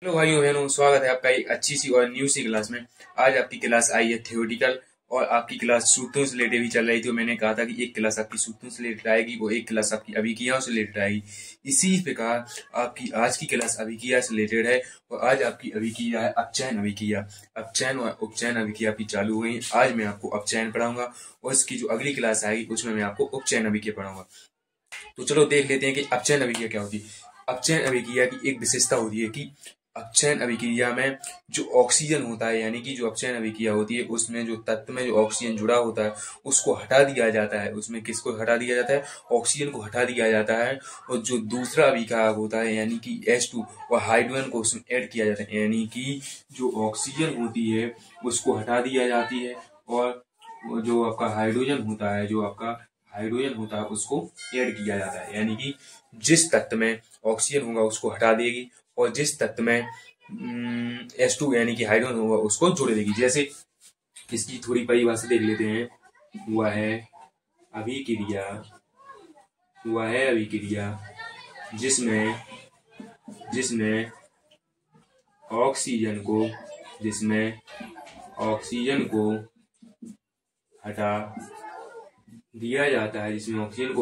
Hello भाइयों बहनों, स्वागत है आपका एक अच्छी सी और न्यू सी क्लास में। आज आपकी क्लास आई है थ्योरेटिकल और आपकी क्लास सूत्रों से रिलेटेड भी चल रही थी। मैंने कहा था कि एक क्लास आपकी सूत्रों से रिलेटेड आएगी और एक क्लास आपकी अभिक्रियाओं से रिलेटेड आएगी। इसी प्रकार आपकी आज की क्लास अभिक्रिया से रिलेटेड है और आज आपकी अभिक्रिया है अपचयन अभिक्रिया। अपचयन और उपचयन अभिक्रिया आपकी चालू हुई। आज मैं आपको अपचयन पढ़ाऊंगा और इसकी जो अगली क्लास आएगी उसमें मैं आपको उपचयन अभिक्रिया पढ़ाऊंगा। तो चलो देख लेते हैं कि अपचयन अभिक्रिया क्या होती है। अपचयन अभिक्रिया की एक विशेषता होती है कि अपचयन अभिक्रिया में जो ऑक्सीजन होता है, यानी कि जो अपचयन अभिक्रिया होती है उसमें जो तत्व में जो ऑक्सीजन जुड़ा होता है उसको हटा दिया जाता है। उसमें किसको हटा दिया जाता है? ऑक्सीजन को हटा दिया जाता है। और जो दूसरा अभिक्रिया होता है यानी कि H2 और हाइड्रोजन को उसमें ऐड किया जाता है, यानी कि जो ऑक्सीजन होती है उसको हटा दिया जाती है और जो आपका हाइड्रोजन होता है उसको ऐड किया जाता है। यानी कि जिस तत्व में ऑक्सीजन होगा उसको हटा देगी और जिस तत्व में H2 यानी कि हाइड्रोजन होगा उसको जोड़ देगी। जैसे इसकी थोड़ी परिभाषा देख लेते हैं। वह है अभिक्रिया जिसमें ऑक्सीजन को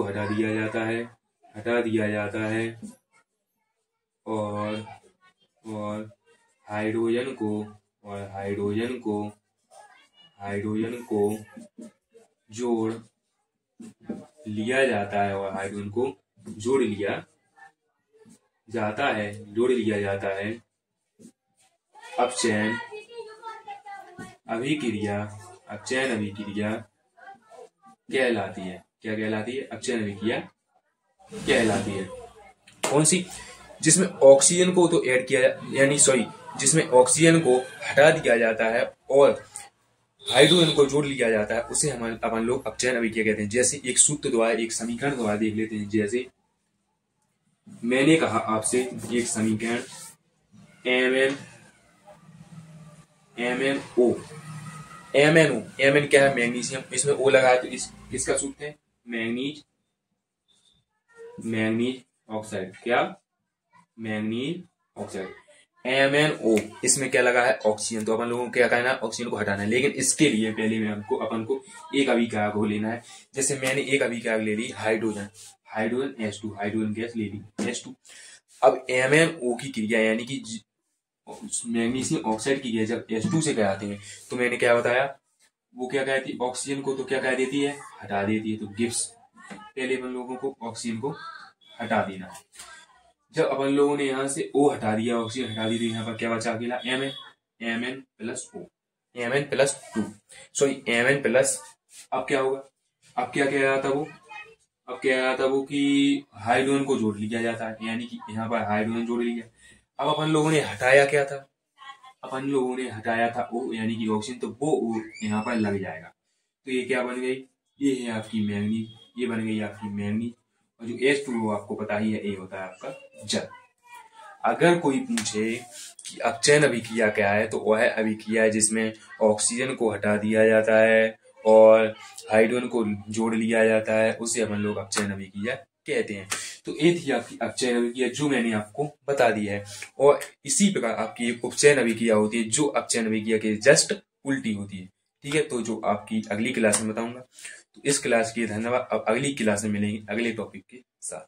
हटा दिया जाता है और हाइड्रोजन को जोड़ लिया जाता है। अपचयन अभिक्रिया कहलाती है। क्या कहलाती है? अपचयन अभिक्रिया कहलाती है। कौन सी? जिसमें ऑक्सीजन को तो ऐड किया जिसमें ऑक्सीजन को हटा दिया जाता है और हाइड्रोजन को जोड़ लिया जाता है, उसे अपन लोग अपचयन अभिक्रिया कहते हैं। जैसे एक सूत्र द्वारा, एक समीकरण द्वारा देख लेते हैं। जैसे मैंने कहा आपसे एक समीकरण MnO क्या है? मैग्नीशियम। इसमें O लगा है तो किसका सूत्र है? Manganese oxide. क्या? Manganese oxide. MnO इसमें क्या लगा है? ऑक्सीजन। तो अपन लोगों को क्या करना है? ऑक्सीजन को हटाना है। लेकिन इसके लिए पहले में अपन को एक अभिक्रिया को लेना है। जैसे मैंने एक अभिक्रिया ले ली हाइड्रोजन H2, हाइड्रोजन गैस ले ली H2। अब MnO की क्रिया यानी कि मैग्नीशियम ऑक्साइड की क्रिया जब H2 से कराते हैं तो मैंने क्या बताया, वो क्या कहती है? ऑक्सीजन को तो क्या कह देती है? हटा देती है। तो गिब्स पहले अपन लोगों को ऑक्सीजन को हटा देना है। जब अपन लोगों ने यहाँ से O हटा दिया, ऑक्सीजन हटा दी, तो यहाँ पर क्या बचा? अकेला Mn plus O, Mn plus 2 Mn plus. अब क्या होगा? अब क्या कह रहा था वो कि हाइड्रोजन को जोड़ लिया जाता है, यानी कि यहाँ पर हाइड्रोजन जोड़ लिया। अब अपन लोगों ने हटाया क्या था? अपन लोगों ने हटाया था O यानी कि ऑक्सीजन, तो वो O यहाँ पर लग जाएगा। तो ये क्या बन गई? ये है आपकी मैग्नीज। ये बन गई आपकी मैग्नीज। और जो H2 वो आपको पता ही है, ये होता है आपका जल। अगर कोई पूछे कि अपचयन अभिक्रिया क्या है, तो वह अभिक्रिया है जिसमें ऑक्सीजन को हटा दिया जाता है और हाइड्रोजन को जोड़ लिया जाता है, उसे हम लोग अपचयन अभिक्रिया कहते हैं। तो ये थी आपकी अपचयन अभिक्रिया जो मैंने आपको बता दी है। और इसी प्रकार आपकी एक उपचयन अभिक्रिया होती है जो अपचयन अभिक्रिया के जस्ट उल्टी होती है। ठीक है, तो जो आपकी अगली क्लास में बताऊंगा। तो इस क्लास के लिए धन्यवाद। अब अगली क्लास में मिलेंगे अगले टॉपिक के साथ।